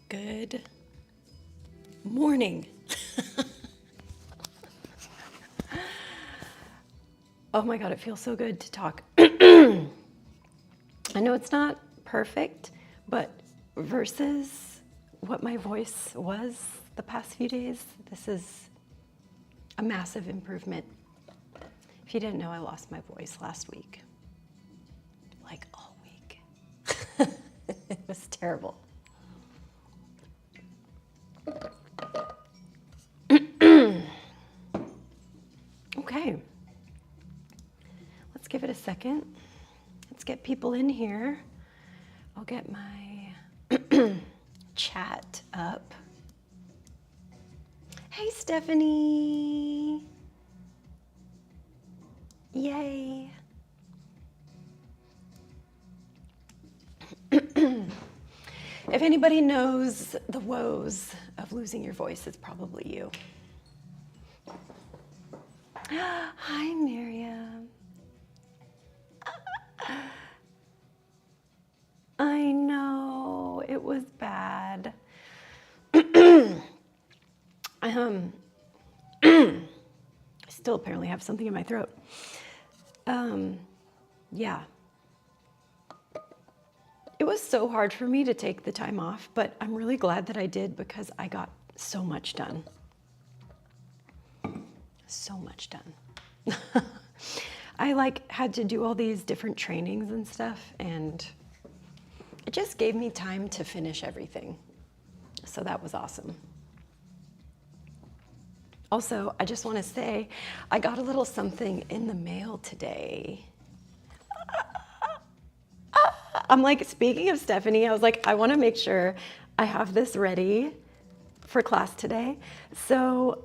Good morning. Oh my God, it feels so good to talk. I know it's not perfect, but versus what my voice was the past few days, this is a massive improvement. If you didn't know, I lost my voice last week. Like all week. It was terrible. Okay, let's give it a second. Let's get people in here. I'll get my chat up. Hey, Stephanie. Yay. If anybody knows the woes of losing your voice, it's probably you. Hi, Miriam. I know, it was bad. I still apparently have something in my throat. Yeah. It was so hard for me to take the time off, but I'm really glad that I did because I got so much done. So much done. I had to do all these different trainings and stuff, and it just gave me time to finish everything. So that was awesome. Also, I just want to say, I got a little something in the mail today. I'm like, speaking of Stephanie, I was like, I want to make sure I have this ready for class today. So,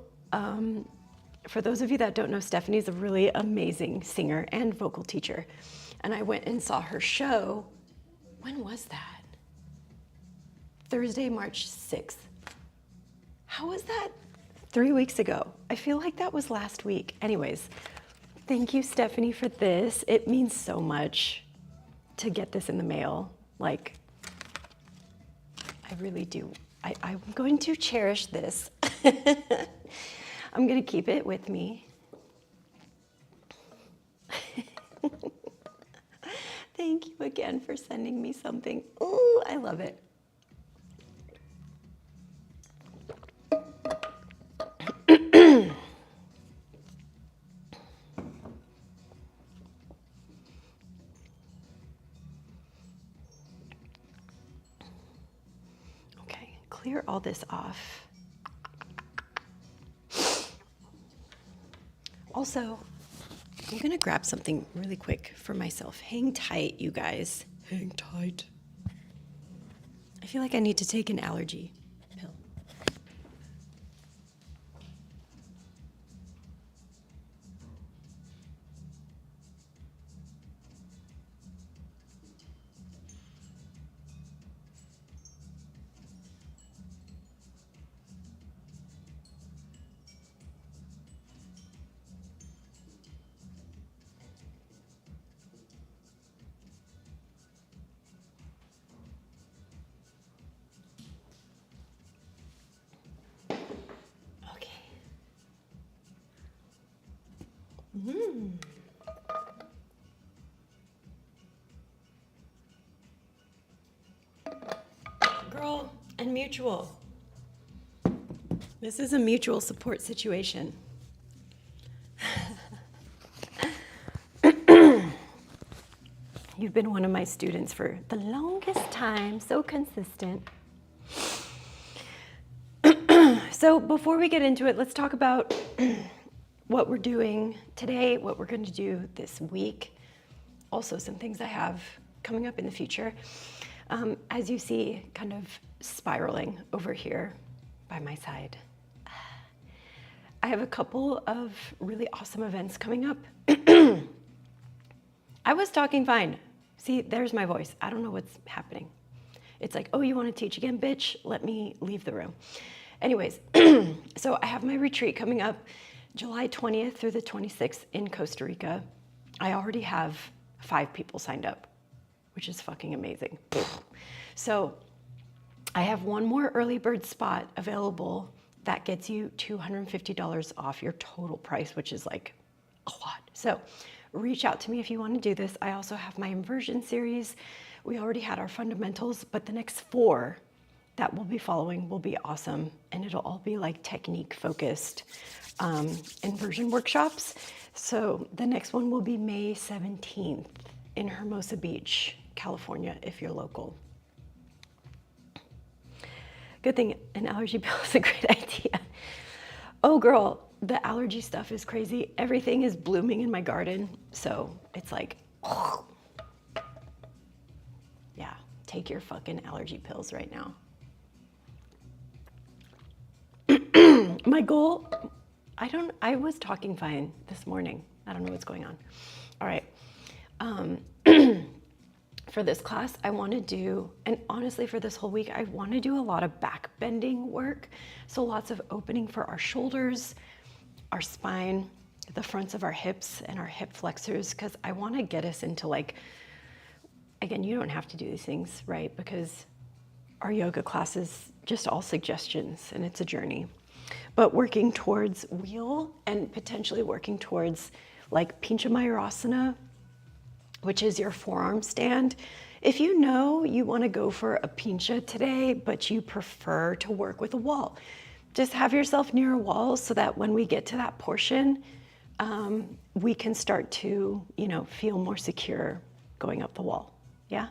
for those of you that don't know, Stephanie's a really amazing singer and vocal teacher. And I went and saw her show. When was that? Thursday, March 6th. How was that? 3 weeks ago. I feel like that was last week. Anyways, thank you, Stephanie, for this. It means so much to get this in the mail. Like, I really do. I'm going to cherish this. I'm going to keep it with me. Thank you again for sending me something. Ooh, I love it. Okay, clear all this off. Also, I'm gonna grab something really quick for myself. Hang tight, you guys. Hang tight. I feel like I need to take an allergy pill. Girl and mutual. This is a mutual support situation. You've been one of my students for the longest time, so consistent. So before we get into it, let's talk about what we're doing today, what we're going to do this week. Also, some things I have coming up in the future. As you see, kind of spiraling over here by my side. I have a couple of really awesome events coming up. I was talking fine. See, there's my voice. I don't know what's happening. It's like, oh, you want to teach again, bitch? Let me leave the room. Anyways, so I have my retreat coming up July 20th through the 26th in Costa Rica. I already have 5 people signed up, which is fucking amazing. So I have one more early bird spot available that gets you $250 off your total price, which is like a lot. So reach out to me if you want to do this. I also have my inversion series. We already had our fundamentals, but the next 4 that we'll be following will be awesome. And it'll all be like technique focused inversion workshops. So the next one will be May 17th in Hermosa Beach, California, if you're local. Good thing an allergy pill is a great idea. Oh girl, the allergy stuff is crazy. Everything is blooming in my garden. So it's like, oh. Yeah, take your fucking allergy pills right now. My goal, I was talking fine this morning. I don't know what's going on. All right. For this class, I want to do, and honestly for this whole week, I want to do a lot of back bending work. So lots of opening for our shoulders, our spine, the fronts of our hips and our hip flexors, because I want to get us into like, again, you don't have to do these things, right? Because our yoga class is just all suggestions and it's a journey. But working towards wheel and potentially working towards like Pinchamayurasana, which is your forearm stand. If you know you want to go for a pincha today, but you prefer to work with a wall, just have yourself near a wall so that when we get to that portion, we can start to, feel more secure going up the wall. Yeah?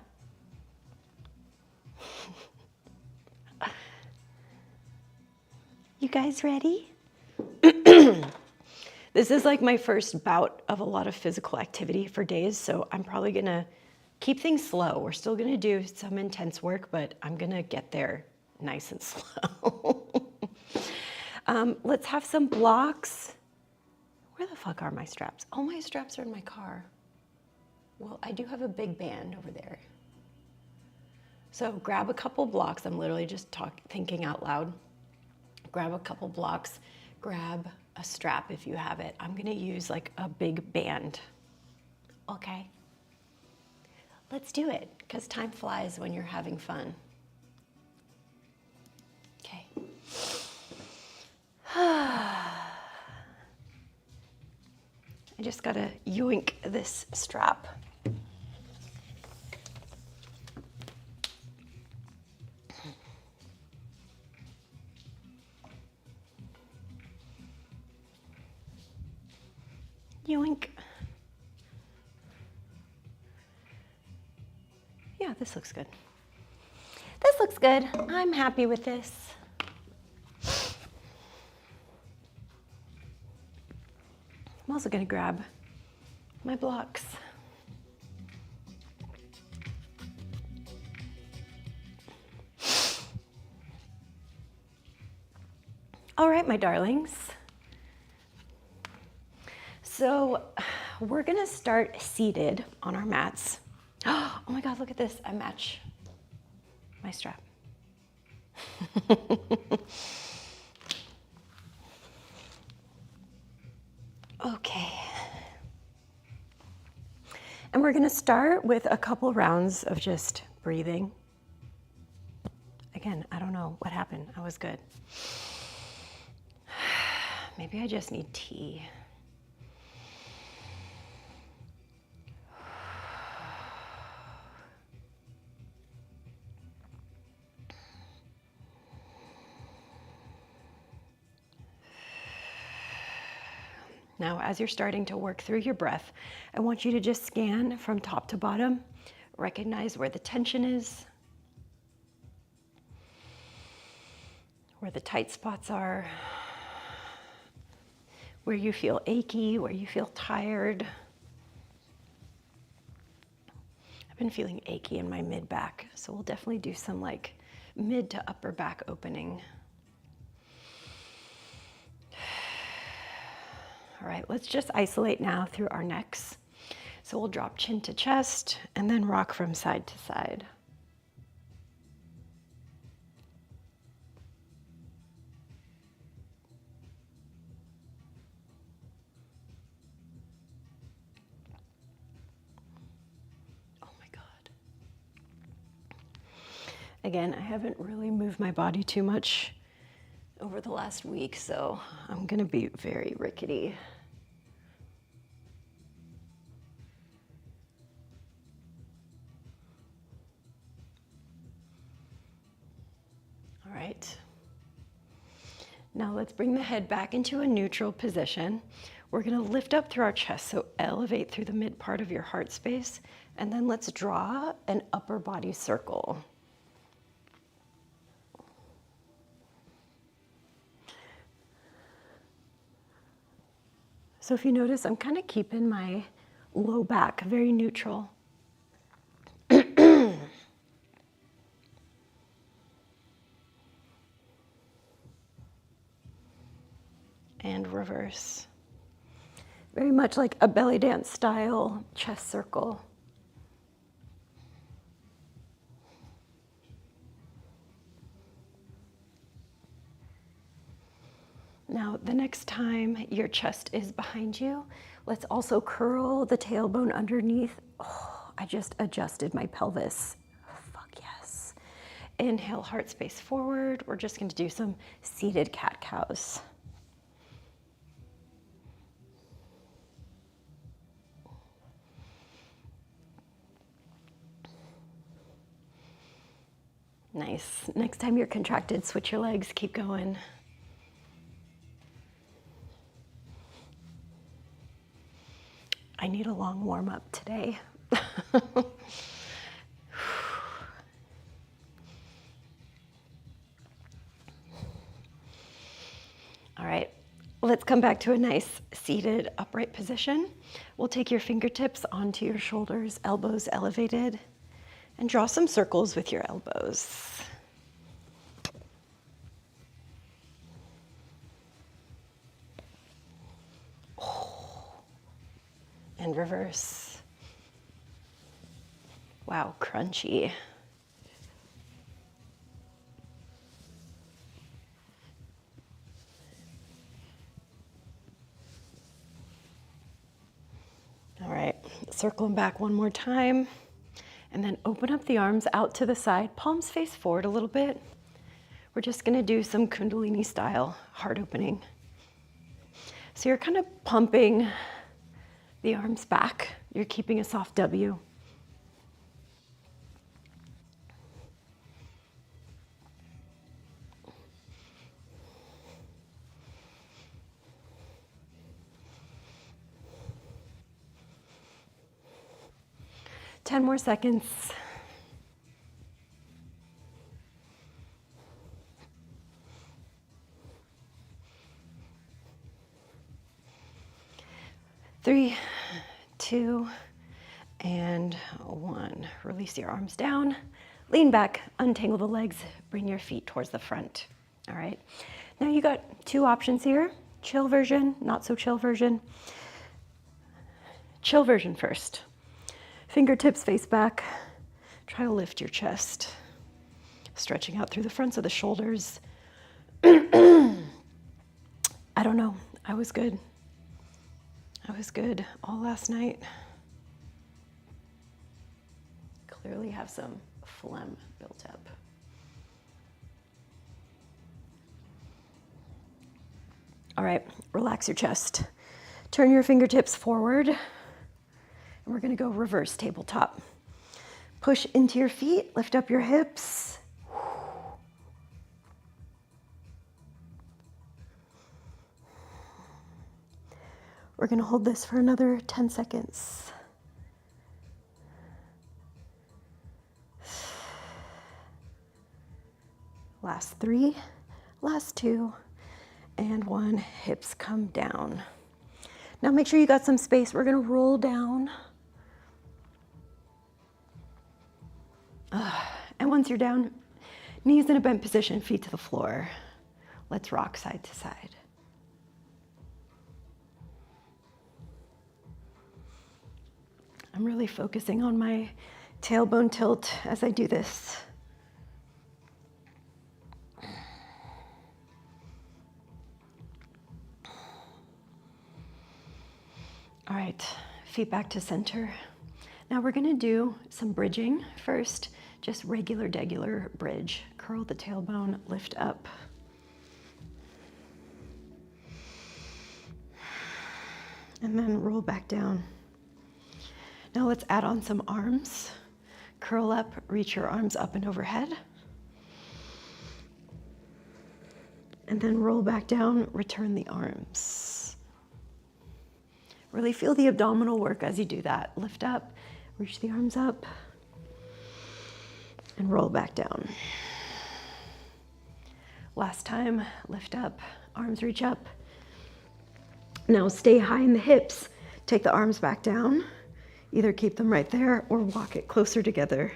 You guys ready? This is like my first bout of a lot of physical activity for days, so I'm probably gonna keep things slow. We're still gonna do some intense work, but I'm gonna get there nice and slow. Let's have some blocks. Where the fuck are my straps? All my straps are in my car. Well, I do have a big band over there. So grab a couple blocks. I'm literally just thinking out loud. Grab a couple blocks, grab a strap if you have it. I'm gonna use like a big band. Okay. Let's do it, because time flies when you're having fun. Okay. I just gotta yoink this strap. Yoink. Yeah, this looks good. This looks good. I'm happy with this. I'm also gonna grab my blocks. All right, my darlings. So we're gonna start seated on our mats. Oh my God, look at this. I match my strap. Okay. And we're gonna start with a couple rounds of just breathing. Again, I don't know what happened. I was good. Maybe I just need tea. Now, as you're starting to work through your breath, I want you to just scan from top to bottom, recognize where the tension is, where the tight spots are, where you feel achy, where you feel tired. I've been feeling achy in my mid-back, so we'll definitely do some like mid to upper back opening. All right, let's just isolate now through our necks. So we'll drop chin to chest and then rock from side to side. Oh my God. Again, I haven't really moved my body too much over the last week, so I'm gonna be very rickety. All right. Now let's bring the head back into a neutral position. We're gonna lift up through our chest, so elevate through the mid part of your heart space, and then let's draw an upper body circle. So if you notice, I'm kind of keeping my low back very neutral. And reverse. Very much like a belly dance style chest circle. Now, the next time your chest is behind you, let's also curl the tailbone underneath. Oh, I just adjusted my pelvis. Fuck yes. Inhale, heart space forward. We're just going to do some seated cat-cows. Nice. Next time you're contracted, switch your legs, keep going. I need a long warm-up today. All right, let's come back to a nice seated upright position. We'll take your fingertips onto your shoulders, elbows elevated, and draw some circles with your elbows. And reverse. Wow, crunchy. All right, circling back one more time. And then open up the arms out to the side, palms face forward a little bit. We're just gonna do some Kundalini style heart opening. So you're kind of pumping the arms back. You're keeping a soft W. Ten more seconds. Three, two, and one. Release your arms down, lean back, untangle the legs, bring your feet towards the front. All right, now you got two options here, chill version, not so chill version. Chill version first. Fingertips face back, try to lift your chest, stretching out through the fronts of the shoulders. I don't know, I was good. I was good all last night. Clearly have some phlegm built up. All right, relax your chest. Turn your fingertips forward, and we're gonna go reverse tabletop. Push into your feet, lift up your hips. We're gonna hold this for another 10 seconds. Last 3, last 2, and 1. Hips come down. Now make sure you got some space. We're gonna roll down. And once you're down, knees in a bent position, feet to the floor. Let's rock side to side. I'm really focusing on my tailbone tilt as I do this. All right, feet back to center. Now we're gonna do some bridging first just regular bridge. Curl the tailbone, lift up. And then roll back down. Now let's add on some arms. Curl up, reach your arms up and overhead. And then roll back down, return the arms. Really feel the abdominal work as you do that. Lift up, reach the arms up, and roll back down. Last time, lift up, arms reach up. Now stay high in the hips. Take the arms back down. Either keep them right there or walk it closer together.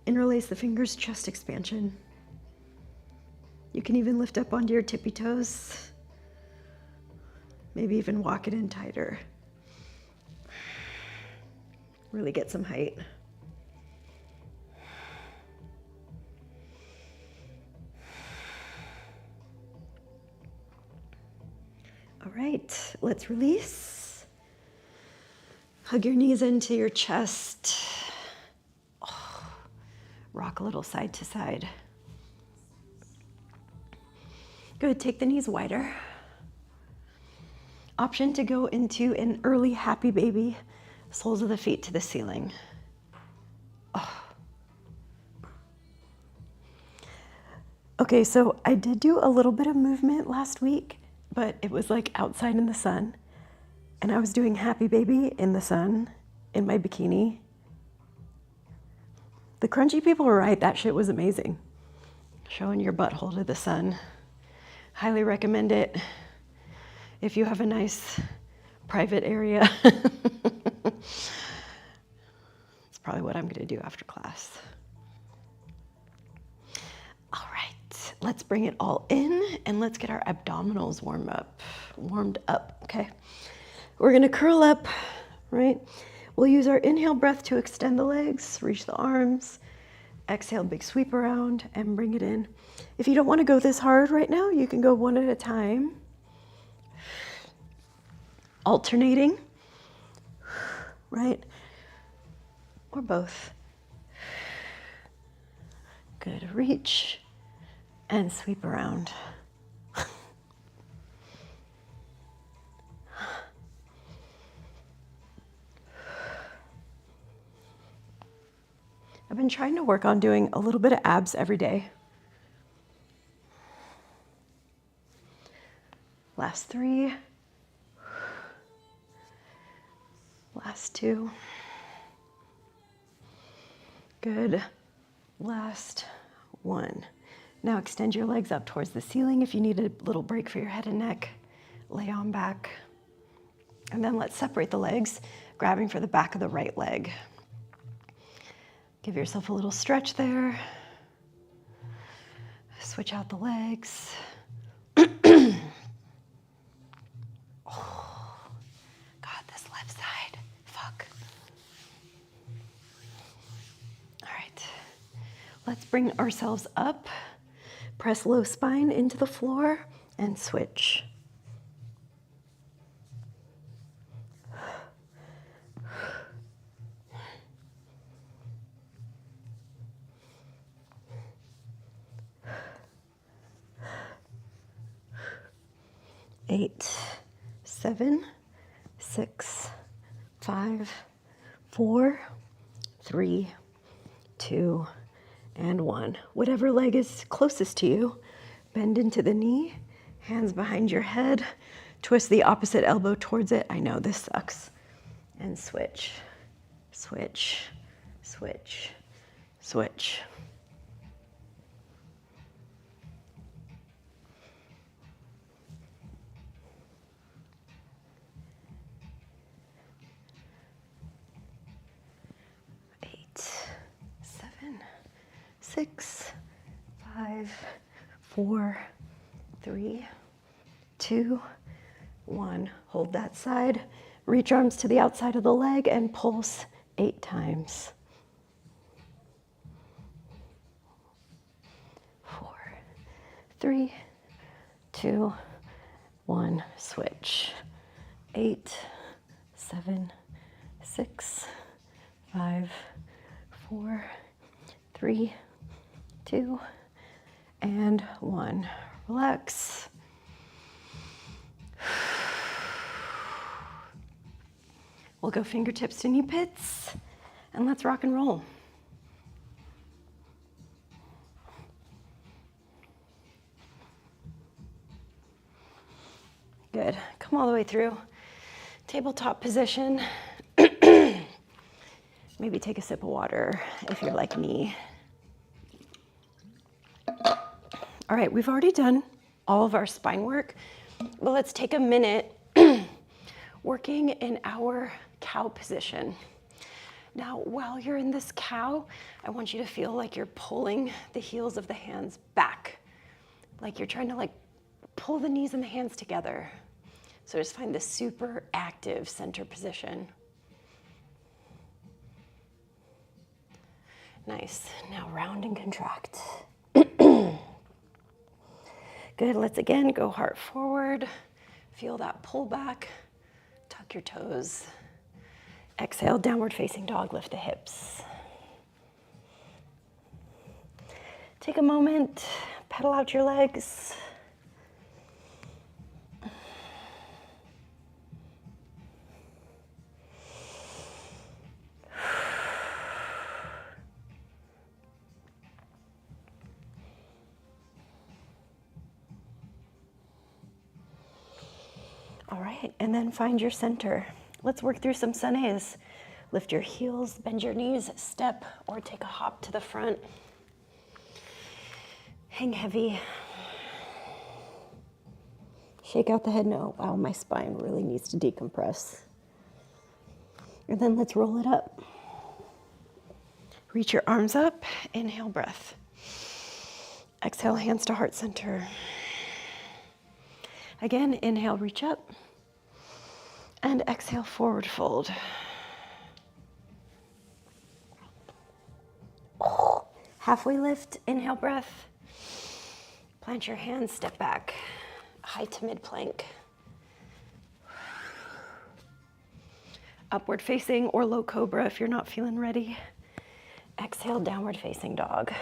Interlace the fingers, chest expansion. You can even lift up onto your tippy toes. Maybe even walk it in tighter. Really get some height. All right, let's release. Hug your knees into your chest. Oh, rock a little side to side. Good, take the knees wider. Option to go into an early happy baby, soles of the feet to the ceiling. Oh. Okay, so I did do a little bit of movement last week, but it was like outside in the sun. And I was doing happy baby in the sun in my bikini. The crunchy people were right, that shit was amazing. Showing your butthole to the sun. Highly recommend it if you have a nice private area. It's probably what I'm gonna do after class. All right, let's bring it all in and let's get our abdominals warmed up, okay? We're gonna curl up, right? We'll use our inhale breath to extend the legs, reach the arms, exhale, big sweep around and bring it in. If you don't wanna go this hard right now, you can go one at a time. Alternating, right? Or both. Good, reach and sweep around. I've been trying to work on doing a little bit of abs every day. Last 3. Last 2. Good. Last 1. Now extend your legs up towards the ceiling. If you need a little break for your head and neck, lay on back. And then let's separate the legs, grabbing for the back of the right leg. Give yourself a little stretch there. Switch out the legs. Oh, God, this left side. Fuck. All right. Let's bring ourselves up. Press low spine into the floor and switch. Eight, 7, 6, 5, 4, 3, 2, and 1. Whatever leg is closest to you, bend into the knee, hands behind your head, twist the opposite elbow towards it. I know this sucks. And switch, switch, switch, switch. Seven, 6, 5, 4, 3, 2, 1. Hold that side. Reach arms to the outside of the leg and pulse 8 times. 4, 3, 2, 1. Switch. 8, 7, 6, 5, 4, 3, 2, and 1. Relax. We'll go fingertips to knee pits, and let's rock and roll. Good. Come all the way through. Tabletop position. Maybe take a sip of water if you're like me. All right, we've already done all of our spine work, but let's take a minute working in our cow position. Now, while you're in this cow, I want you to feel like you're pulling the heels of the hands back, like you're trying to like pull the knees and the hands together. So just find this super active center position. Nice. Now round and contract. Good. Let's again go heart forward. Feel that pull back. Tuck your toes. Exhale, downward facing dog. Lift the hips. Take a moment. Pedal out your legs. All right, and then find your center. Let's work through some sunes. Lift your heels, bend your knees, step, or take a hop to the front. Hang heavy. Shake out the head. No, wow, my spine really needs to decompress. And then let's roll it up. Reach your arms up, inhale, breath. Exhale, hands to heart center. Again, inhale, reach up. And exhale, forward fold. Halfway lift, inhale, breath. Plant your hands, step back. High to mid plank. Upward facing or low cobra if you're not feeling ready. Exhale, downward facing dog.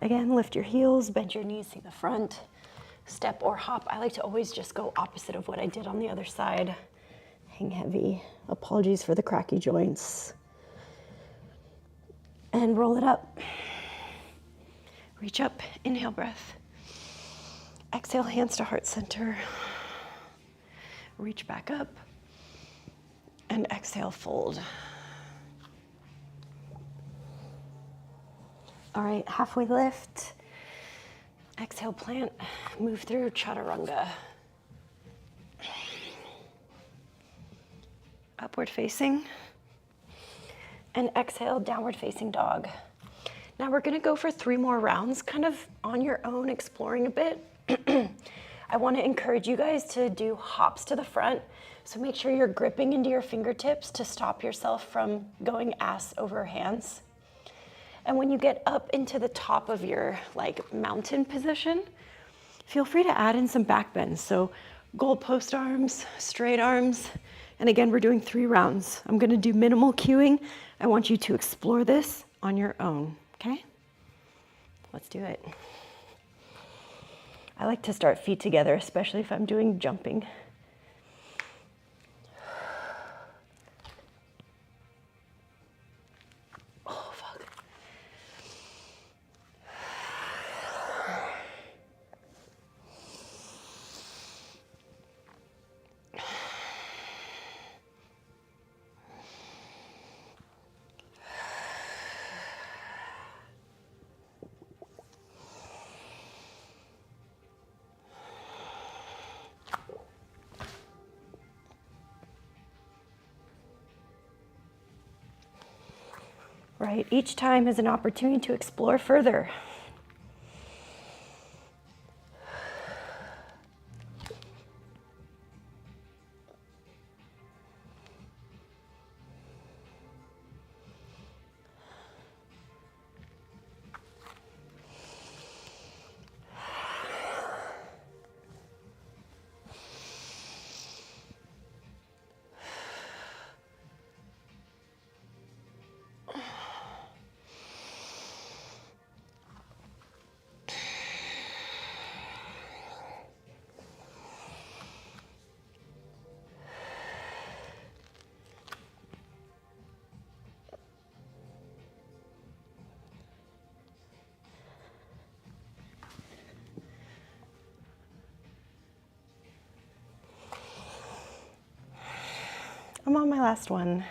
Again, lift your heels, bend your knees, see the front. Step or hop. I like to always just go opposite of what I did on the other side. Hang heavy. Apologies for the cracky joints. And roll it up. Reach up, inhale, breath. Exhale, hands to heart center. Reach back up. And exhale, fold. All right, halfway lift. Exhale, plant, move through chaturanga. Upward facing. And exhale, downward facing dog. Now we're gonna go for 3 more rounds, kind of on your own, exploring a bit. I wanna encourage you guys to do hops to the front. So make sure you're gripping into your fingertips to stop yourself from going ass over hands. And when you get up into the top of your like mountain position, feel free to add in some back bends. So goalpost arms, straight arms. And again, we're doing 3 rounds. I'm gonna do minimal cueing. I want you to explore this on your own, okay? Let's do it. I like to start feet together, especially if I'm doing jumping. Right, each time is an opportunity to explore further. I'm on my last one.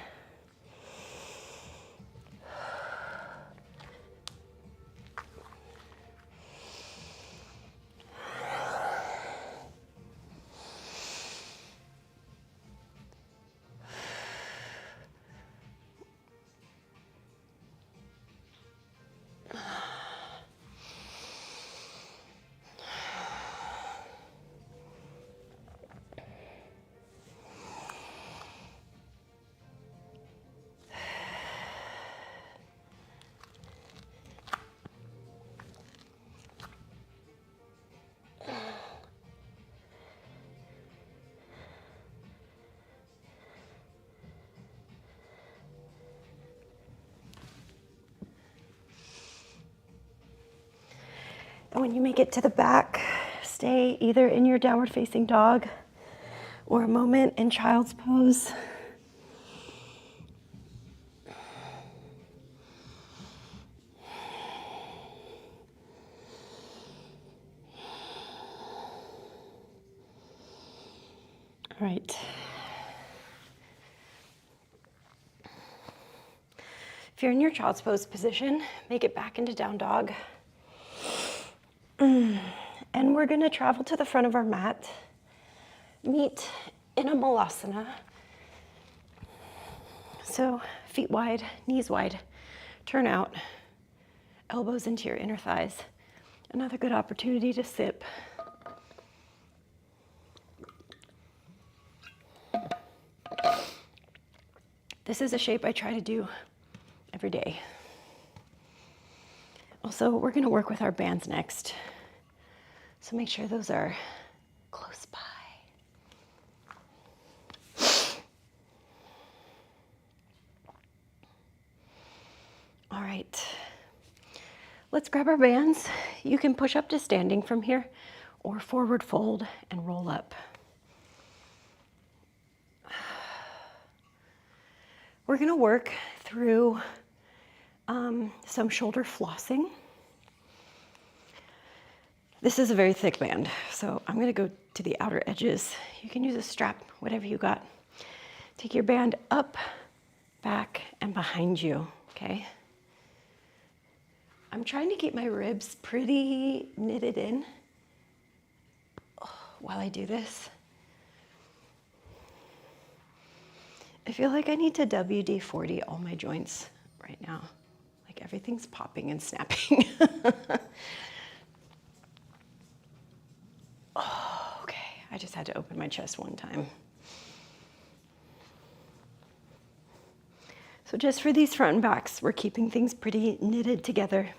And when you make it to the back, stay either in your downward facing dog or a moment in child's pose. All right. If you're in your child's pose position, make it back into down dog. And we're going to travel to the front of our mat, meet in a malasana. So feet wide, knees wide, turn out, elbows into your inner thighs. Another good opportunity to sip. This is a shape I try to do every day. Also, we're going to work with our bands next. So make sure those are close by. All right. Let's grab our bands. You can push up to standing from here or forward fold and roll up. We're going to work through some shoulder flossing. This is a very thick band, so I'm going to go to the outer edges. You can use a strap, whatever you got. Take your band up, back, and behind you, okay? I'm trying to keep my ribs pretty knitted in while I do this. I feel like I need to WD-40 all my joints right now. Like everything's popping and snapping. Oh, okay. I just had to open my chest one time. So just for these front and backs, we're keeping things pretty knitted together.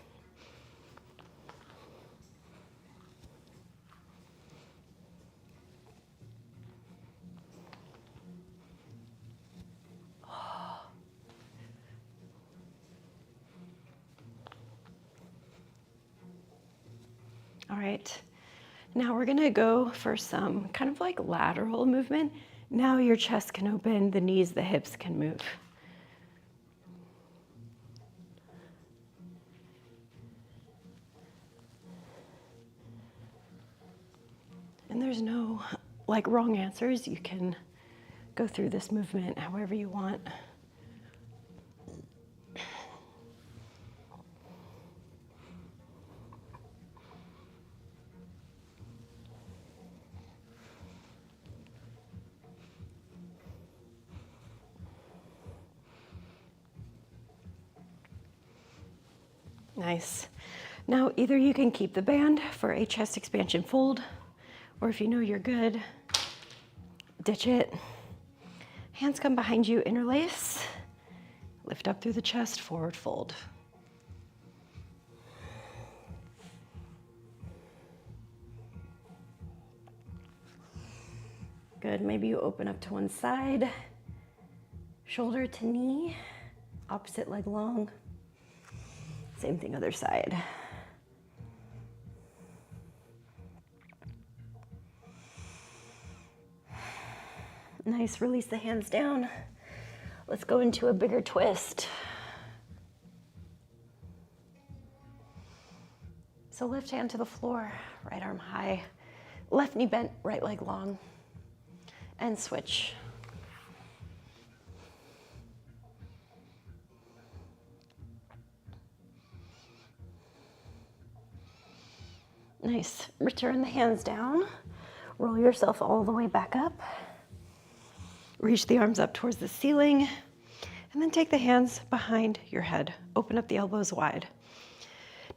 All right, now we're gonna go for some kind of like lateral movement. Now your chest can open, the knees, the hips can move. And there's no like wrong answers. You can go through this movement however you want. Nice. Now, either you can keep the band for a chest expansion fold, or if you know you're good, ditch it. Hands come behind you, interlace. Lift up through the chest, forward fold. Good. Maybe you open up to one side, shoulder to knee, opposite leg long. Same thing, other side. Nice, release the hands down. Let's go into a bigger twist. So left hand to the floor, right arm high, left knee bent, right leg long, and switch. Nice. Return the hands down. Roll yourself all the way back up. Reach the arms up towards the ceiling. And then take the hands behind your head. Open up the elbows wide.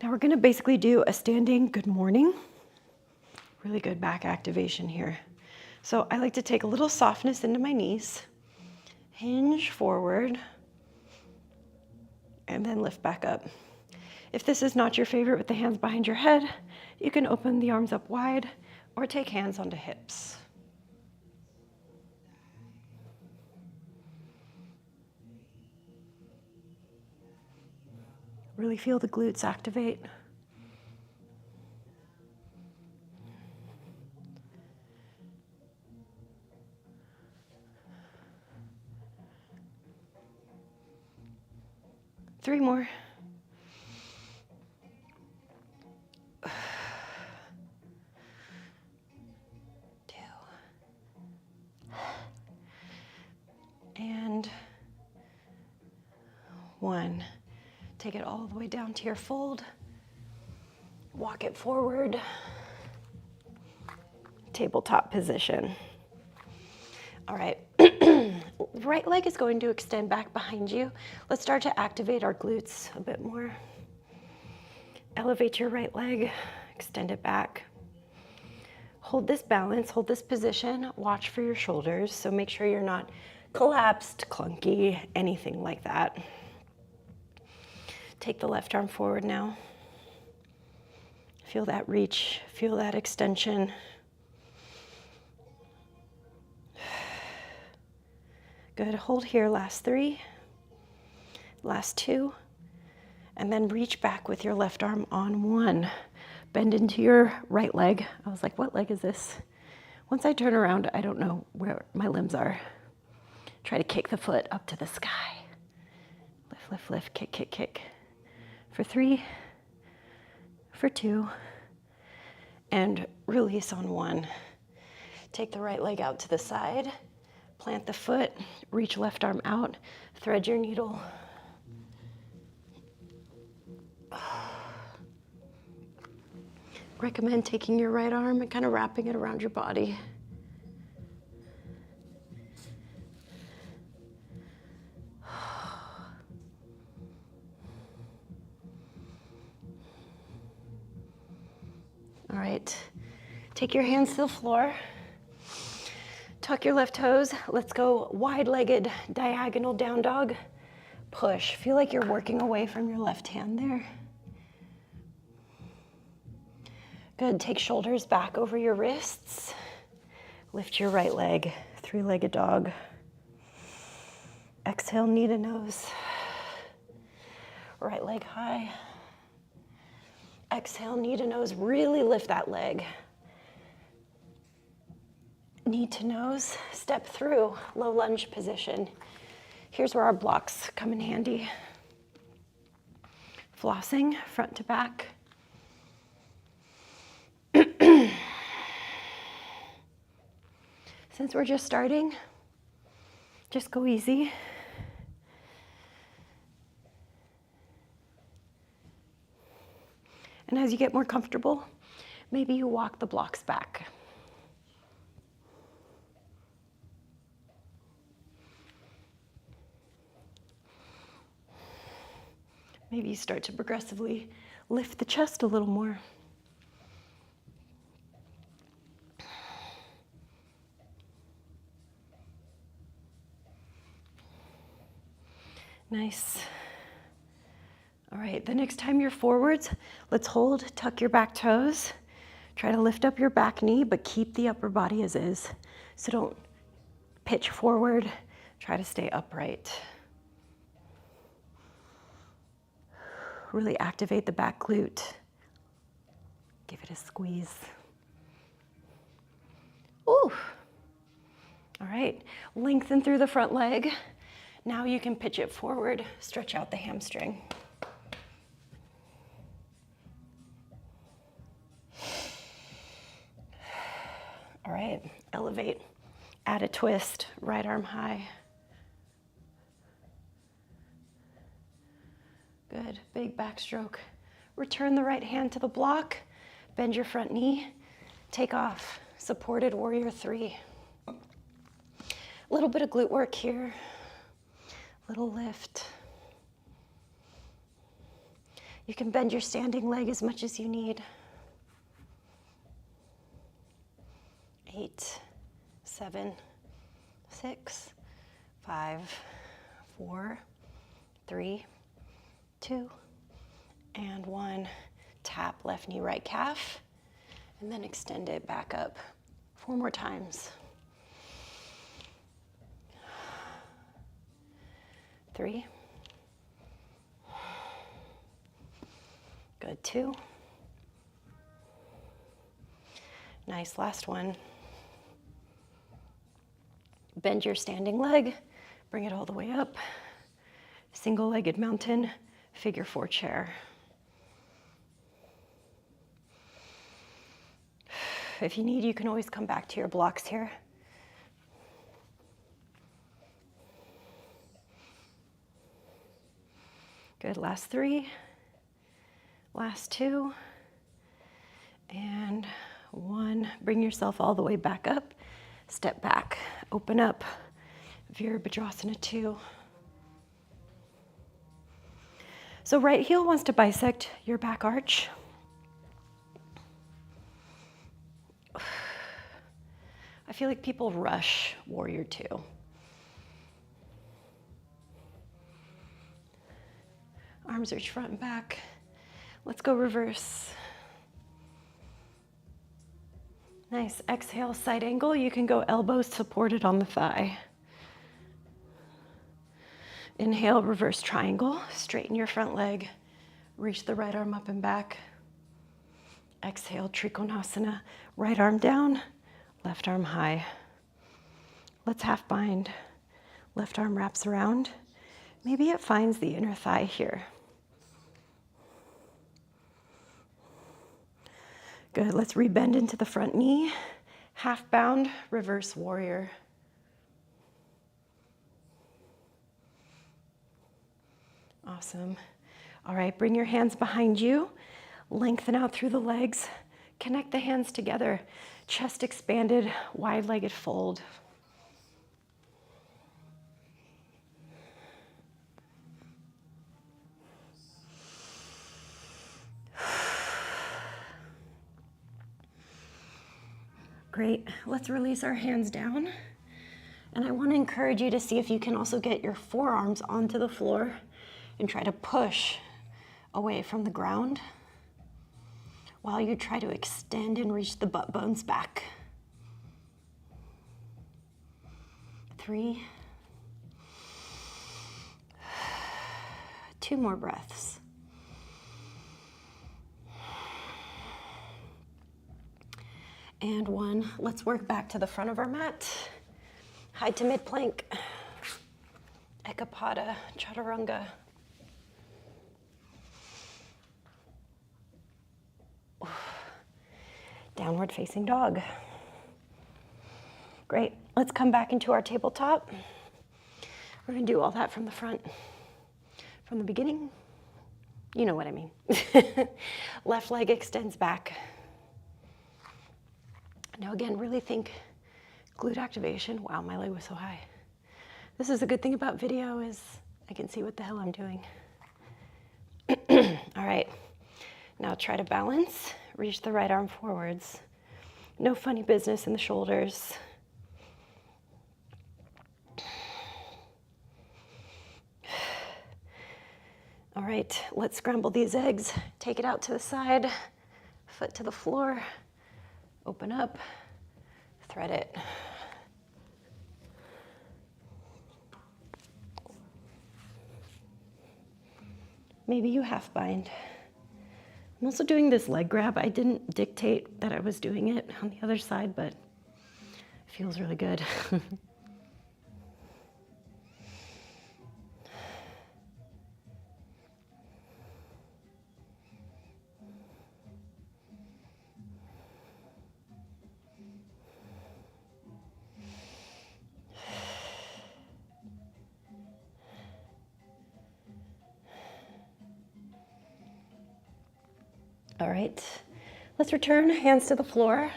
Now we're gonna basically do a standing good morning. Really good back activation here. So I like to take a little softness into my knees, hinge forward, and then lift back up. If this is not your favorite with the hands behind your head, you can open the arms up wide or take hands onto hips. Really feel the glutes activate. Three more. And 1. Take it all the way down to your fold. Walk it forward. Tabletop position. All right. Right leg is going to extend back behind you. Let's start to activate our glutes a bit more. Elevate your right leg, extend it back. Hold this balance, hold this position. Watch for your shoulders, so make sure you're not collapsed, clunky, anything like that. Take the left arm forward now. Feel that reach, feel that extension. Good, hold here, last 3, last 2, and then reach back with your left arm on 1. Bend into your right leg. I was like, what leg is this? Once I turn around, I don't know where my limbs are. Try to kick the foot up to the sky. Lift, lift, lift, kick, kick, kick. For 3, for 2, and release on 1. Take the right leg out to the side, plant the foot, reach left arm out, thread your needle. Recommend taking your right arm and kind of wrapping it around your body. All right, take your hands to the floor. Tuck your left toes. Let's go wide-legged diagonal down dog. Push. Feel like you're working away from your left hand there. Good. Take shoulders back over your wrists. Lift your right leg. 3-legged dog. Exhale, knee to nose. Right leg high. Exhale, knee to nose. Really lift that leg. Knee to nose, step through, low lunge position. Here's where our blocks come in handy. Flossing, front to back. Since we're just starting, just go easy. And as you get more comfortable, maybe you walk the blocks back. Maybe you start to progressively lift the chest a little more. Nice. All right, the next time you're forwards, let's hold, tuck your back toes. Try to lift up your back knee, but keep the upper body as is. So don't pitch forward, try to stay upright. Really activate the back glute. Give it a squeeze. Ooh. All right, lengthen through the front leg. Now you can pitch it forward, stretch out the hamstring. All right, elevate, add a twist, right arm high. Good, big backstroke. Return the right hand to the block, Bend your front knee, take off, supported warrior 3. A little bit of glute work here, little lift. You can bend your standing leg as much as you need. 8, 7, 6, 5, 4, 3, 2, and 1. Tap left knee, right calf, and then extend it back up 4 more times. 3. Good, 2. Nice, last one. Bend your standing leg, bring it all the way up. Single-legged mountain, figure 4 chair. If you need, you can always come back to your blocks here. Good, last 3, last 2, and 1. Bring yourself all the way back up, step back, open up, Virabhadrasana 2. So right heel wants to bisect your back arch. I feel like people rush warrior 2. Arms reach front and back. Let's go reverse. Nice, exhale, side angle. You can go elbows supported on the thigh. Inhale, reverse triangle. Straighten your front leg. Reach the right arm up and back. Exhale, Trikonasana. Right arm down, left arm high. Let's half bind. Left arm wraps around. Maybe it finds the inner thigh here. Good, let's rebend into the front knee. Half bound, reverse warrior. Awesome. All right, bring your hands behind you. Lengthen out through the legs. Connect the hands together. Chest expanded, wide-legged fold. Great, let's release our hands down. And I want to encourage you to see if you can also get your forearms onto the floor and try to push away from the ground while you try to extend and reach the butt bones back. 3. 2 more breaths. And 1. Let's work back to the front of our mat. High to mid plank. Ekapada, Chaturanga. Downward facing dog. Great, let's come back into our tabletop. We're gonna do all that from the front, from the beginning. You know what I mean. Left leg extends back. Now again, really think glute activation. Wow, my leg was so high. This is the good thing about video is I can see what the hell I'm doing. All right, now try to balance. Reach the right arm forwards. No funny business in the shoulders. All right, let's scramble these eggs. Take it out to the side, foot to the floor, open up, thread it. Maybe you half bind. I'm also doing this leg grab. I didn't dictate that I was doing it on the other side, but it feels really good. All right, Let's return, hands to the floor.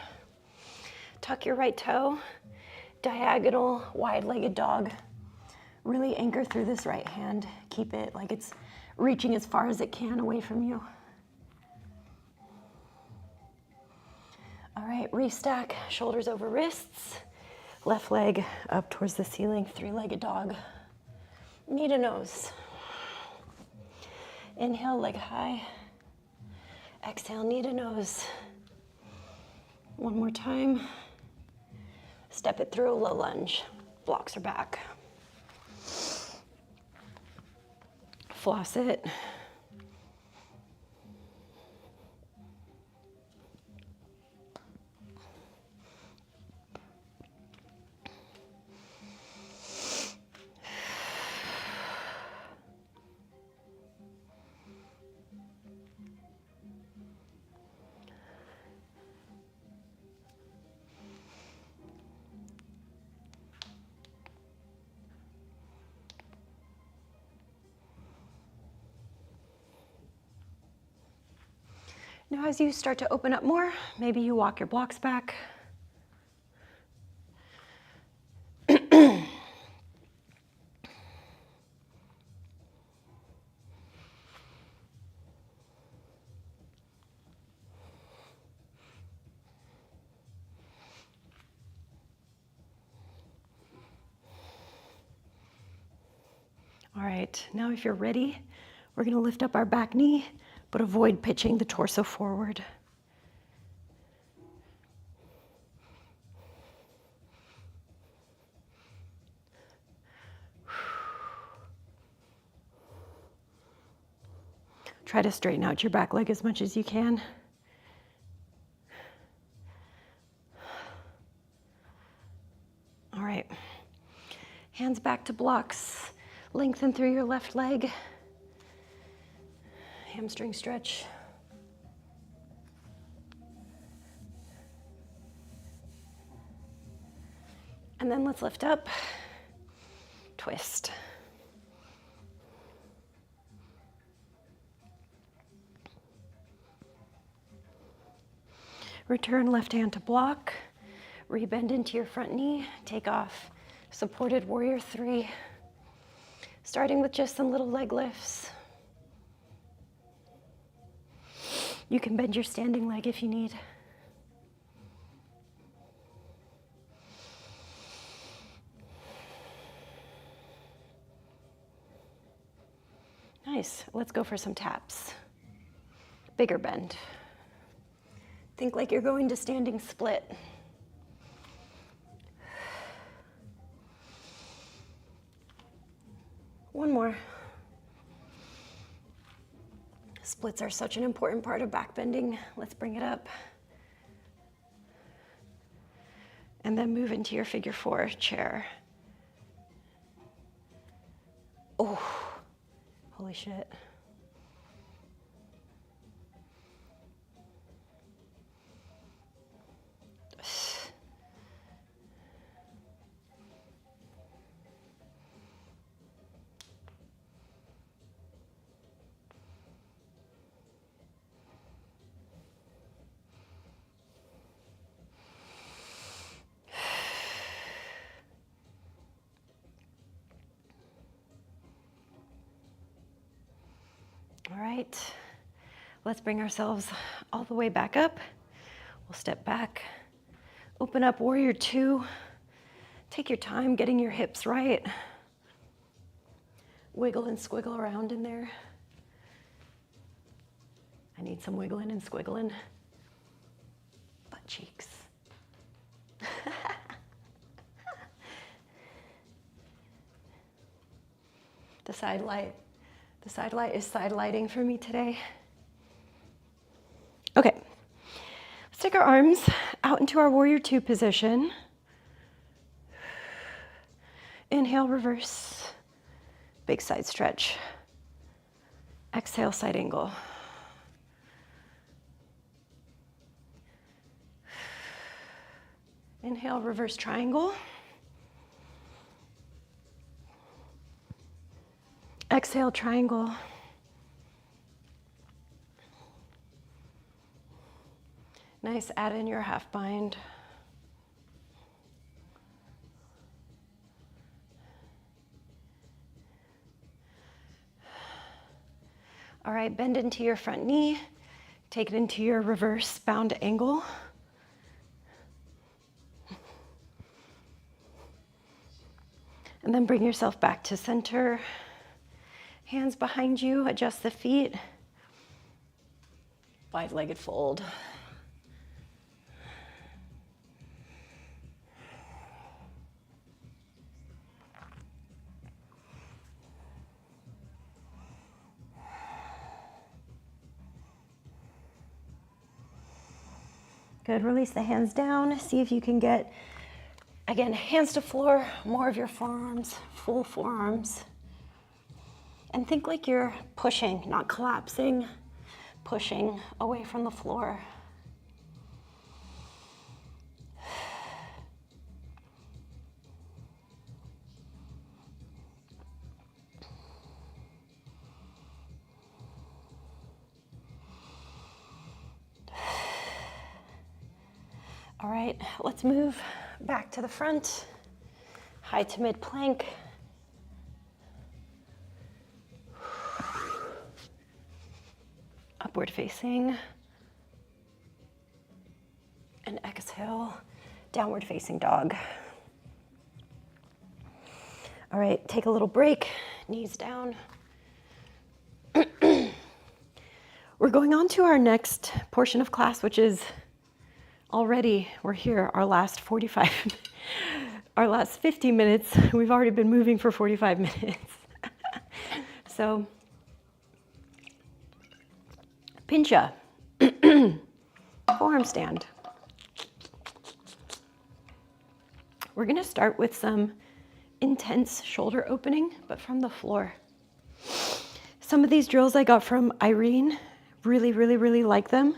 Tuck your right toe, diagonal, wide-legged dog. Really anchor through this right hand. Keep it like it's reaching as far as it can away from you. All right, restack, shoulders over wrists. Left leg up towards the ceiling, three-legged dog. Knee to nose. Inhale, leg high. Exhale, knee to nose. One more time. Step it through, low lunge. Blocks are back. Floss it. Now as you start to open up more, maybe you walk your blocks back. All right, now if you're ready, we're gonna lift up our back knee, but avoid pitching the torso forward. Try to straighten out your back leg as much as you can. All right, hands back to blocks. Lengthen through your left leg. Hamstring stretch. And then let's lift up, twist. Return left hand to block, rebend into your front knee, take off supported warrior three, starting with just some little leg lifts. You can bend your standing leg if you need. Nice, let's go for some taps. Bigger bend. Think like you're going to standing split. One more. Splits are such an important part of backbending. Let's bring it up. And then move into your figure four chair. Oh, holy shit. All right, let's bring ourselves all the way back up. We'll step back, open up warrior two. Take your time getting your hips right. Wiggle and squiggle around in there. I need some wiggling and squiggling. Butt cheeks. The side light is side lighting for me today. Okay, let's take our arms out into our warrior two position. Inhale, reverse, big side stretch. Exhale, side angle. Inhale, reverse triangle. Exhale, triangle. Nice, add in your half bind. All right, bend into your front knee. Take it into your reverse bound angle. And then bring yourself back to center. Hands behind you, adjust the feet. Wide-legged fold. Good, release the hands down. See if you can get, again, hands to floor, more of your forearms, full forearms. And think like you're pushing, not collapsing, pushing away from the floor. All right, let's move back to the front. High to mid plank. Upward facing. And exhale, downward facing dog. All right, take a little break, knees down. We're going on to our next portion of class, which is already, we're here, our last 50 minutes. We've already been moving for 45 minutes. So, Pincha, forearm stand. We're gonna start with some intense shoulder opening, but from the floor. Some of these drills I got from Irene, really like them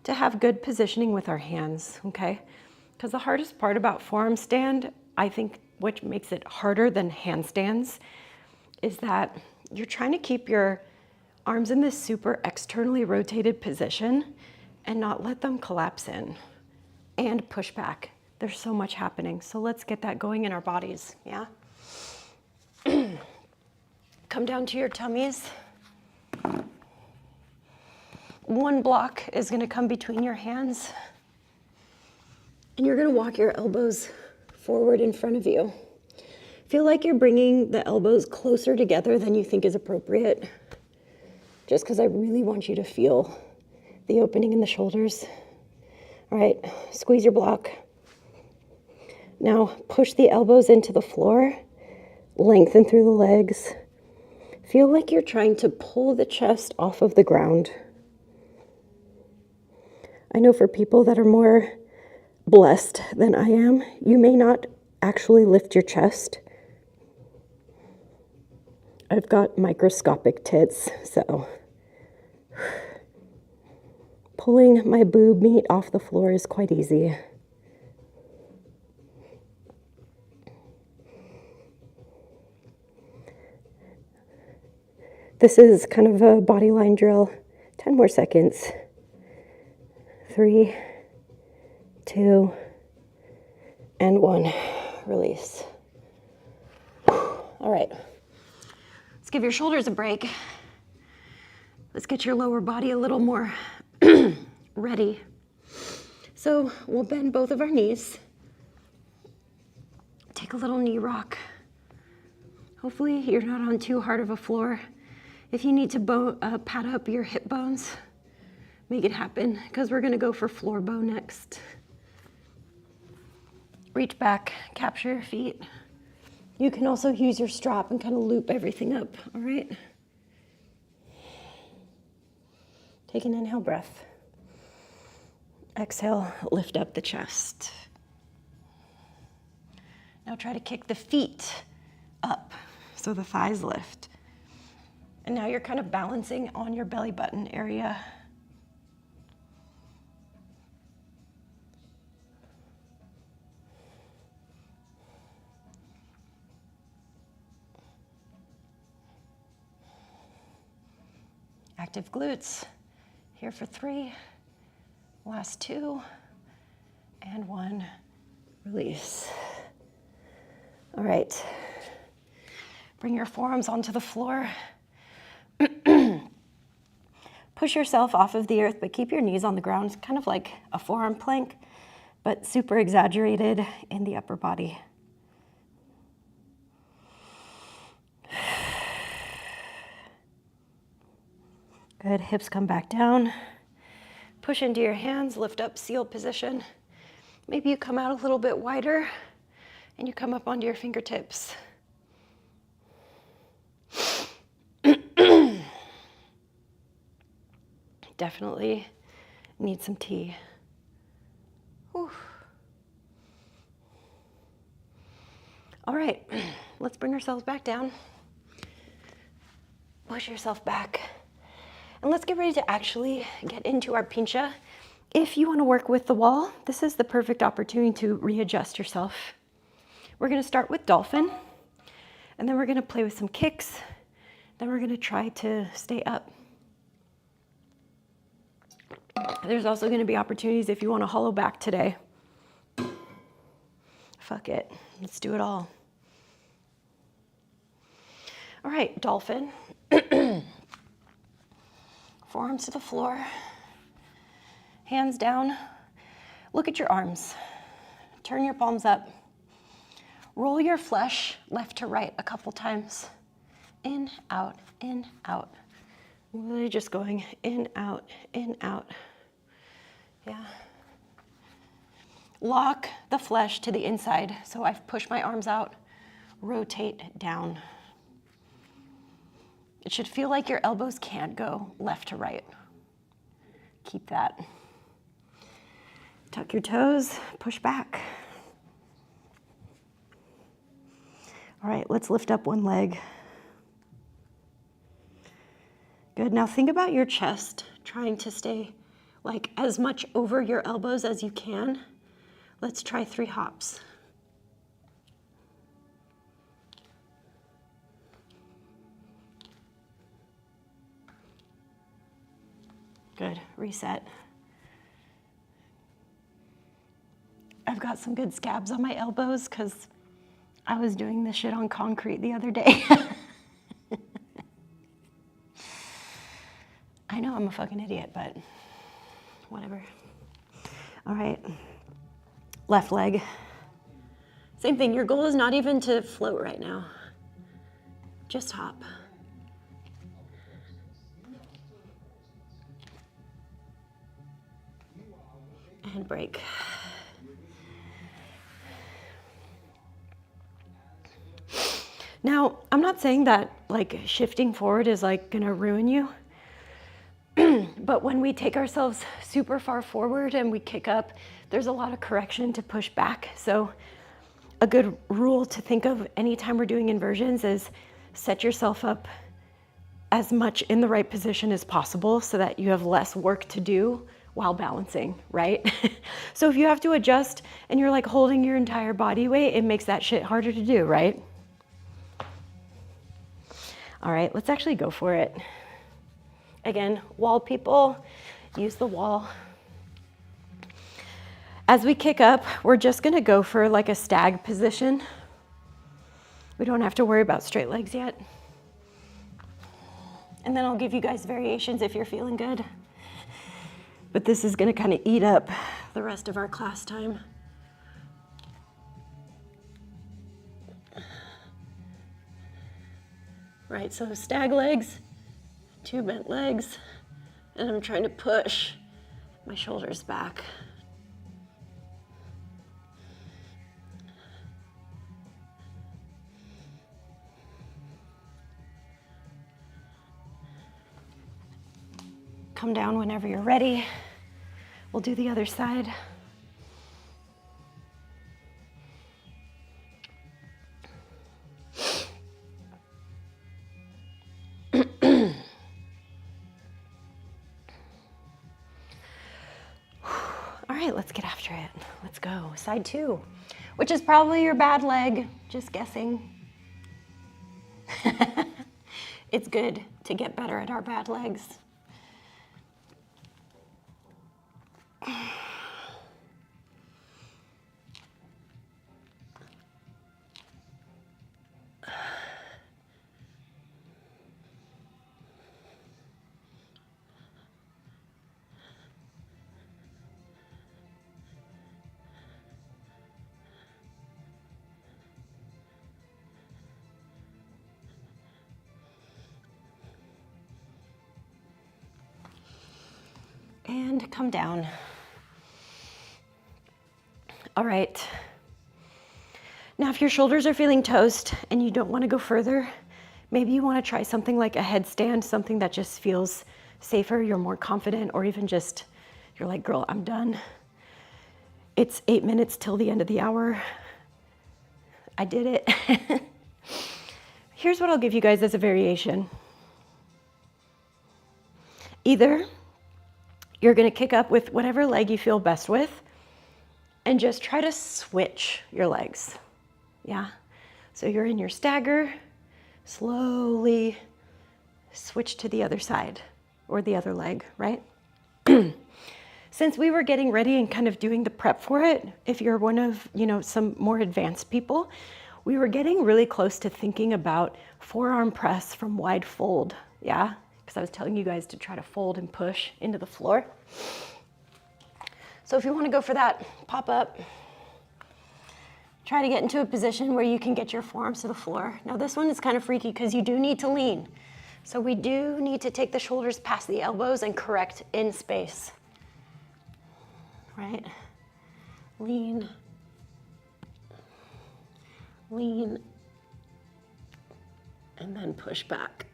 to have good positioning with our hands, okay? Because the hardest part about forearm stand, I think, which makes it harder than handstands, is that you're trying to keep your arms in this super externally rotated position and not let them collapse in and push back. There's so much happening. So let's get that going in our bodies, yeah? Come down to your tummies. One block is gonna come between your hands, and you're gonna walk your elbows forward in front of you. Feel like you're bringing the elbows closer together than you think is appropriate, just because I really want you to feel the opening in the shoulders. All right, squeeze your block. Now push the elbows into the floor, lengthen through the legs. Feel like you're trying to pull the chest off of the ground. I know for people that are more blessed than I am, you may not actually lift your chest. I've got microscopic tits, so pulling my boob meat off the floor is quite easy. This is kind of a body line drill. 10 more seconds. 3, 2, and 1. Release. All right. Let's give your shoulders a break. Let's get your lower body a little more ready. So we'll bend both of our knees. Take a little knee rock. Hopefully you're not on too hard of a floor. If you need to pad up your hip bones, make it happen, because we're gonna go for floor bow next. Reach back, capture your feet. You can also use your strap and kind of loop everything up, all right? Take an inhale breath. Exhale, lift up the chest. Now try to kick the feet up so the thighs lift. And now you're kind of balancing on your belly button area. Active glutes. Here for 3, Last 2, and 1, release. All right. Bring your forearms onto the floor. Push yourself off of the earth, but keep your knees on the ground. It's kind of like a forearm plank, but super exaggerated in the upper body. Good, hips come back down. Push into your hands, lift up, seal position. Maybe you come out a little bit wider and you come up onto your fingertips. Definitely need some tea. Whew. All right, let's bring ourselves back down. Push yourself back. And let's get ready to actually get into our pincha. If you want to work with the wall, this is the perfect opportunity to readjust yourself. We're going to start with dolphin, and then we're going to play with some kicks. Then we're going to try to stay up. There's also going to be opportunities if you want to hollow back today. Fuck it. Let's do it all. All right, dolphin. Forearms to the floor. Hands down. Look at your arms. Turn your palms up. Roll your flesh left to right a couple times. In, out, in, out. Really just going in, out, in, out. Yeah. Lock the flesh to the inside. So I've pushed my arms out. Rotate down. It should feel like your elbows can't go left to right. Keep that. Tuck your toes, push back. All right, let's lift up one leg. Good, now think about your chest, trying to stay like as much over your elbows as you can. Let's try 3 hops. Good, reset. I've got some good scabs on my elbows because I was doing this shit on concrete the other day. I know I'm a fucking idiot, but whatever. All right, left leg. Same thing, your goal is not even to float right now. Just hop. And break. Now, I'm not saying that like shifting forward is like gonna ruin you, but when we take ourselves super far forward and we kick up, there's a lot of correction to push back. So a good rule to think of anytime we're doing inversions is set yourself up as much in the right position as possible so that you have less work to do while balancing, right? So if you have to adjust and you're like holding your entire body weight, it makes that shit harder to do, right? All right, let's actually go for it. Again, wall people, use the wall. As we kick up, we're just gonna go for like a stag position. We don't have to worry about straight legs yet. And then I'll give you guys variations if you're feeling good. But this is gonna kind of eat up the rest of our class time. Right, so stag legs, 2 bent legs, and I'm trying to push my shoulders back. Come down whenever you're ready. We'll do the other side. All right, let's get after it. Let's go. Side 2, which is probably your bad leg, just guessing. It's good to get better at our bad legs. and come down. All right. Now, if your shoulders are feeling toast and you don't want to go further, maybe you want to try something like a headstand, something that just feels safer, you're more confident, or even just, you're like, girl, I'm done. It's 8 minutes till the end of the hour. I did it. Here's what I'll give you guys as a variation. Either you're gonna kick up with whatever leg you feel best with and just try to switch your legs, yeah? So you're in your stagger, slowly switch to the other side or the other leg, right? Since we were getting ready and kind of doing the prep for it, if you're one of, some more advanced people, we were getting really close to thinking about forearm press from wide fold, yeah? Because I was telling you guys to try to fold and push into the floor. So if you want to go for that, pop up. Try to get into a position where you can get your forearms to the floor. Now this one is kind of freaky because you do need to lean. So we do need to take the shoulders past the elbows and correct in space, right? Lean, lean, and then push back.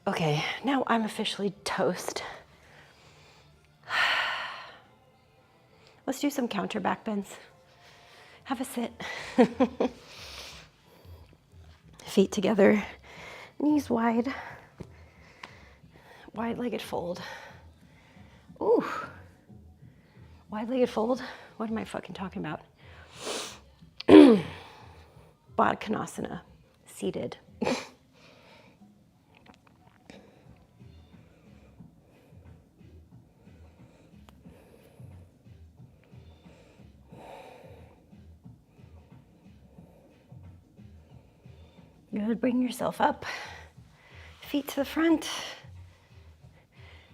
Okay, now I'm officially toast. Let's do some counter back bends. Have a sit. Feet together, knees wide, wide-legged fold. Ooh, wide-legged fold? What am I fucking talking about? Backbending, seated. Good, bring yourself up. Feet to the front.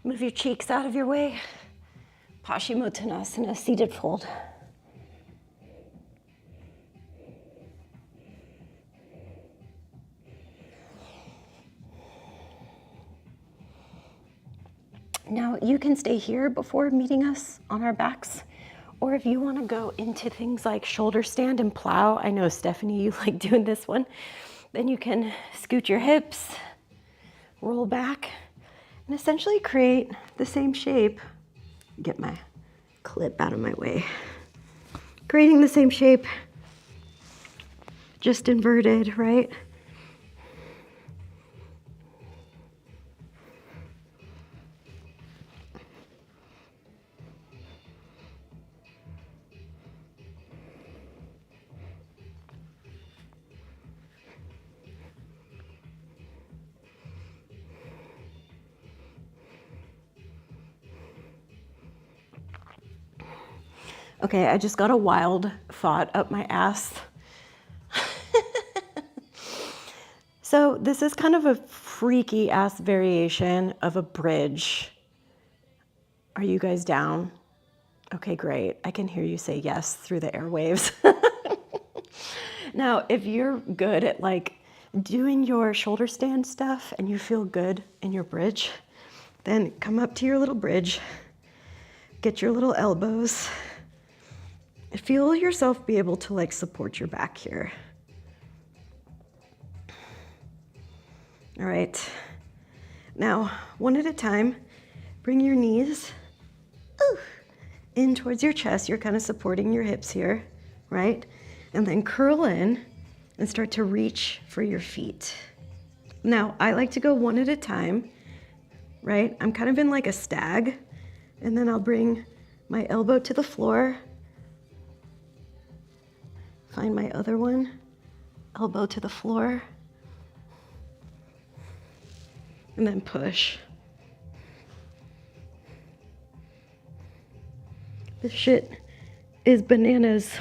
Move your cheeks out of your way. Pinchamayurasana, seated fold. Now you can stay here before meeting us on our backs, or if you want to go into things like shoulder stand and plow, I know Stephanie, you like doing this one, then you can scoot your hips, roll back, and essentially create the same shape. Get my clip out of my way. Creating the same shape, just inverted, right? Okay, I just got a wild thought up my ass. So this is kind of a freaky ass variation of a bridge. Are you guys down? Okay, great. I can hear you say yes through the airwaves. Now, if you're good at like doing your shoulder stand stuff and you feel good in your bridge, then come up to your little bridge, get your little elbows, feel yourself be able to like support your back here. All right. Now, one at a time, bring your knees in towards your chest. You're kind of supporting your hips here, right? And then curl in and start to reach for your feet. Now, I like to go one at a time, right? I'm kind of in like a stag, and then I'll bring my elbow to the floor. find my other one. Elbow to the floor. And then push. This shit is bananas.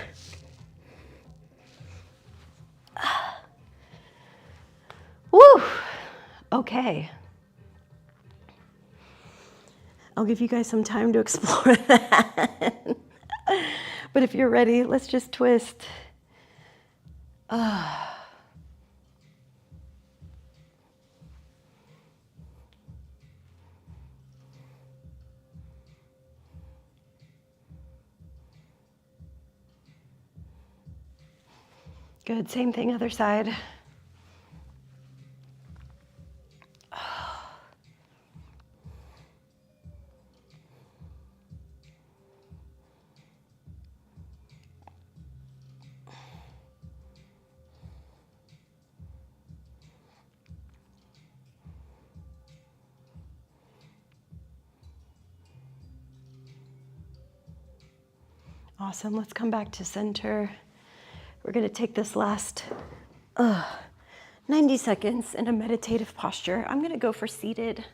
Woo! Okay. I'll give you guys some time to explore that. But if you're ready, let's just twist. Good, same thing, other side. Awesome, let's come back to center. We're gonna take this last 90 seconds in a meditative posture. I'm gonna go for seated.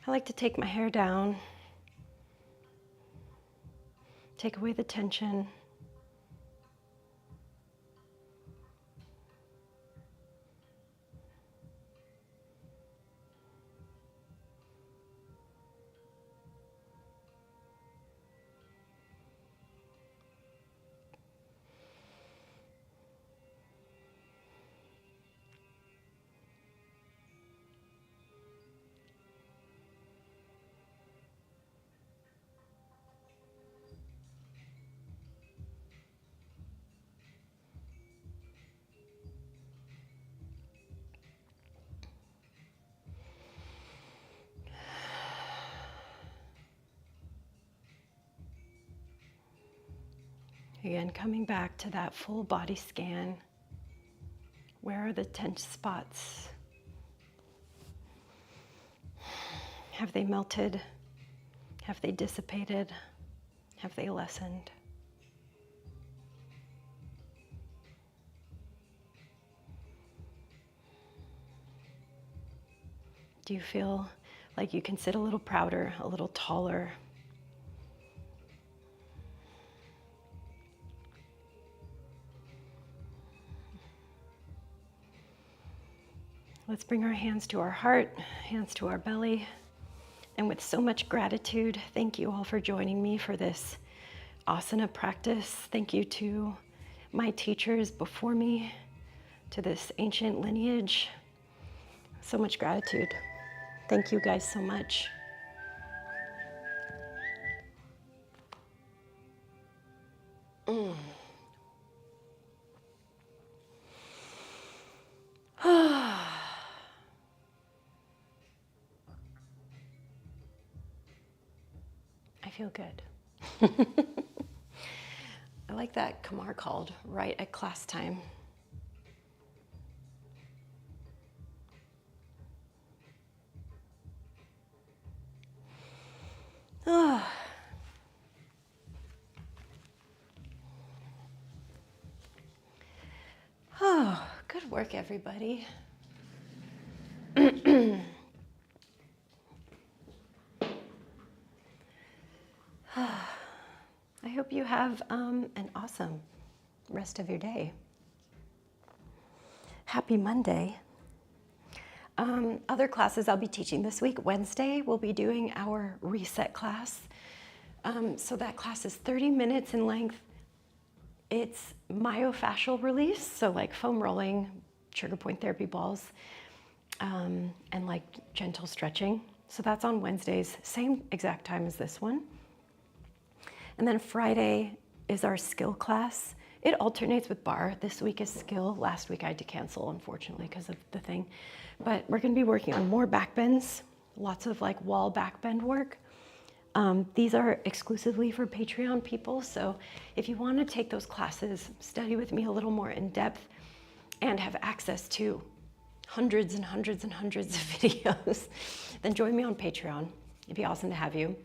I like to take my hair down, take away the tension. Again, coming back to that full body scan. Where are the tense spots? Have they melted? Have they dissipated? Have they lessened? Do you feel like you can sit a little prouder, a little taller? Let's bring our hands to our heart, hands to our belly. And with so much gratitude, thank you all for joining me for this asana practice. Thank you to my teachers before me, to this ancient lineage. So much gratitude. Thank you guys so much. I feel good. I like that Kamar called right at class time. Oh. Oh, good work, everybody. I hope you have an awesome rest of your day. Happy Monday. Other classes I'll be teaching this week. Wednesday, we'll be doing our reset class. So that class is 30 minutes in length. It's myofascial release, so like foam rolling, trigger point therapy balls, and like gentle stretching. So that's on Wednesdays, same exact time as this one. And then Friday is our skill class. It alternates with bar. This week is skill. Last week I had to cancel, unfortunately, because of the thing. But we're gonna be working on more back bends, lots of like wall back bend work. These are exclusively for Patreon people. So if you wanna take those classes, study with me a little more in depth, and have access to hundreds and hundreds and hundreds of videos, then join me on Patreon. It'd be awesome to have you.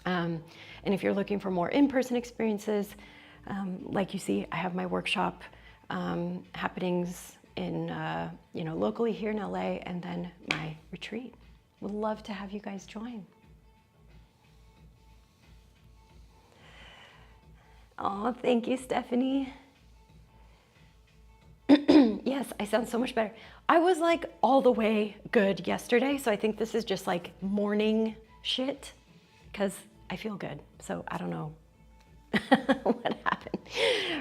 And if you're looking for more in-person experiences, like you see, I have my workshop happenings in, locally here in LA, and then my retreat. Would love to have you guys join. Oh, thank you, Stephanie. Yes, I sound so much better. I was like all the way good yesterday, so I think this is just like morning shit, because I feel good. So I don't know what happened.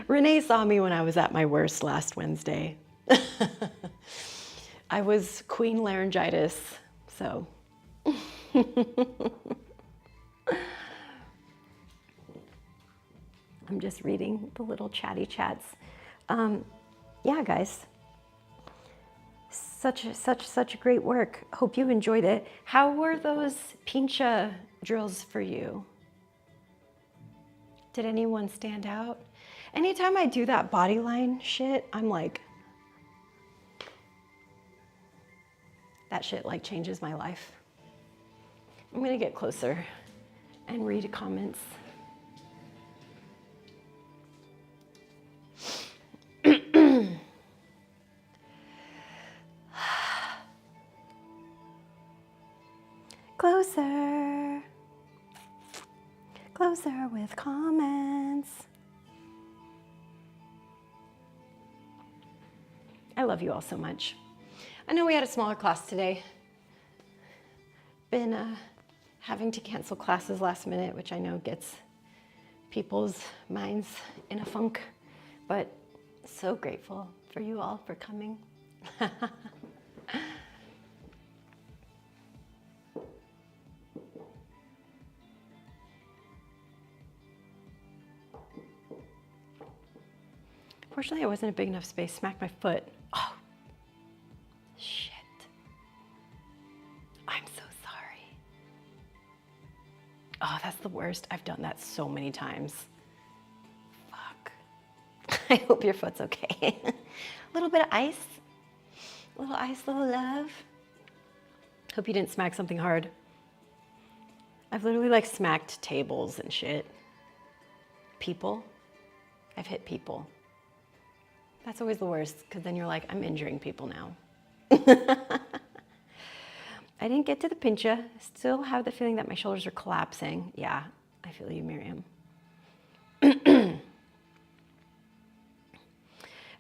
Renee saw me when I was at my worst last Wednesday. I was queen laryngitis, so. I'm just reading the little chatty chats. Yeah, guys, such great work. Hope you enjoyed it. How were those pincha drills for you? Did anyone stand out? Anytime I do that body line shit, I'm like, that shit like changes my life. I'm gonna get closer and read comments. Closer, closer with comments. I love you all so much. I know we had a smaller class today. Been having to cancel classes last minute, which I know gets people's minds in a funk, but so grateful for you all for coming. Fortunately, I wasn't a big enough space. Smacked my foot. Oh, shit. I'm so sorry. Oh, that's the worst. I've done that so many times. Fuck. I hope your foot's okay. A little bit of ice. A little ice, little love. Hope you didn't smack something hard. I've literally like smacked tables and shit. People. I've hit people. That's always the worst, because then you're like, I'm injuring people now. I didn't get to the pincha. Still have the feeling that my shoulders are collapsing. Yeah, I feel you, Miriam. And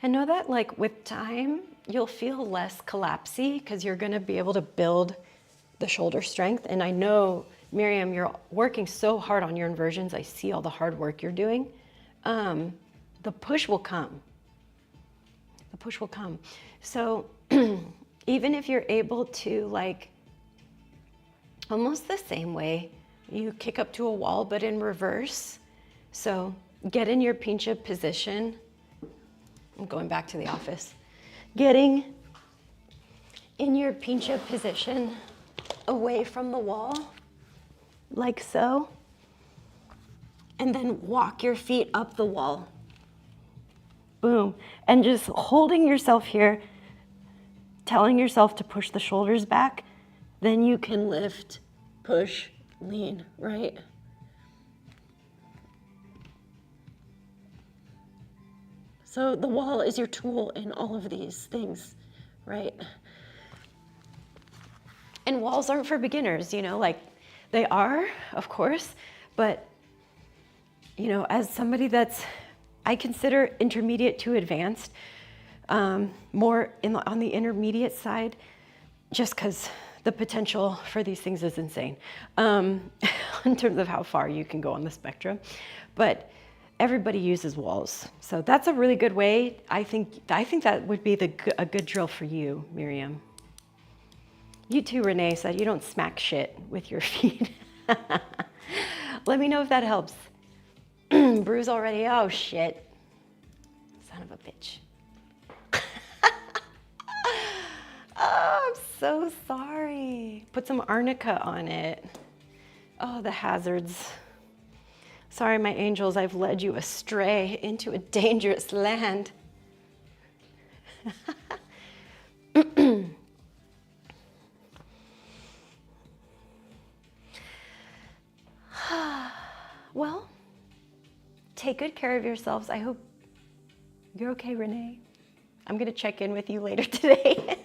know that like with time, you'll feel less collapsy, because you're gonna be able to build the shoulder strength. And I know, Miriam, you're working so hard on your inversions. I see all the hard work you're doing. The push will come. The push will come. So even if you're able to like, almost the same way, you kick up to a wall, but in reverse. So get in your pincha position. I'm going back to the office. Getting in your pincha position away from the wall, like so. And then walk your feet up the wall. Boom. And just holding yourself here, telling yourself to push the shoulders back, then you can lift, push, lean, right? So the wall is your tool in all of these things, right? And walls aren't for beginners, you know, like they are, of course, but you know, as somebody that's, I consider intermediate to advanced, more on the intermediate side, just because the potential for these things is insane in terms of how far you can go on the spectrum. But everybody uses walls, so that's a really good way. I think that would be a good drill for you, Miriam. You too, Renee said you don't smack shit with your feet. Let me know if that helps. Bruise already? Oh shit. Son of a bitch. Oh, I'm so sorry. Put some arnica on it. Oh, the hazards. Sorry, my angels, I've led you astray into a dangerous land. take good care of yourselves. I hope you're okay, Renee. I'm going to check in with you later today.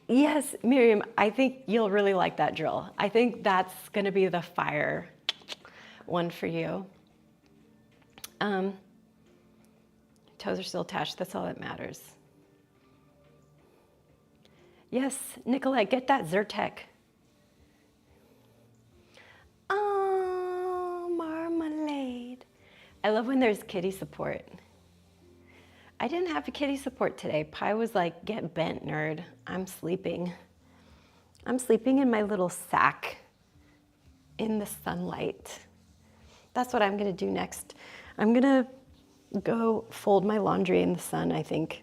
Yes, Miriam, I think you'll really like that drill. I think that's going to be the fire one for you. Toes are still attached. That's all that matters. Yes, Nicolette, get that Zyrtec. Oh, marmalade. I love when there's kitty support. I didn't have a kitty support today. Pi was like, get bent, nerd. I'm sleeping. I'm sleeping in my little sack in the sunlight. That's what I'm gonna do next. I'm gonna go fold my laundry in the sun, I think.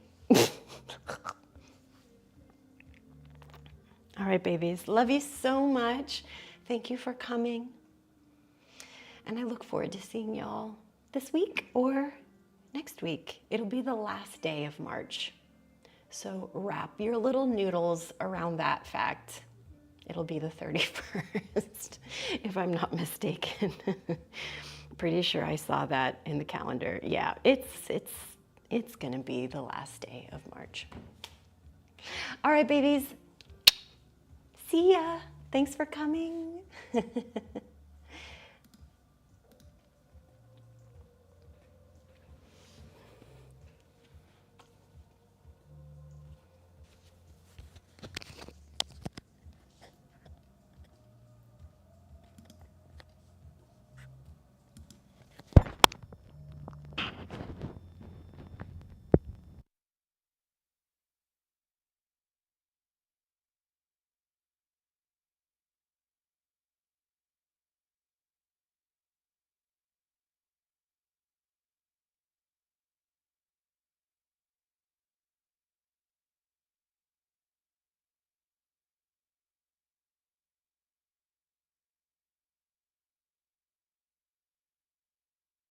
All right, babies. Love you so much. Thank you for coming. And I look forward to seeing y'all this week or next week. It'll be the last day of March. So wrap your little noodles around that fact. It'll be the 31st, if I'm not mistaken. Pretty sure I saw that in the calendar. Yeah, it's gonna be the last day of March. All right, babies. See ya. Thanks for coming.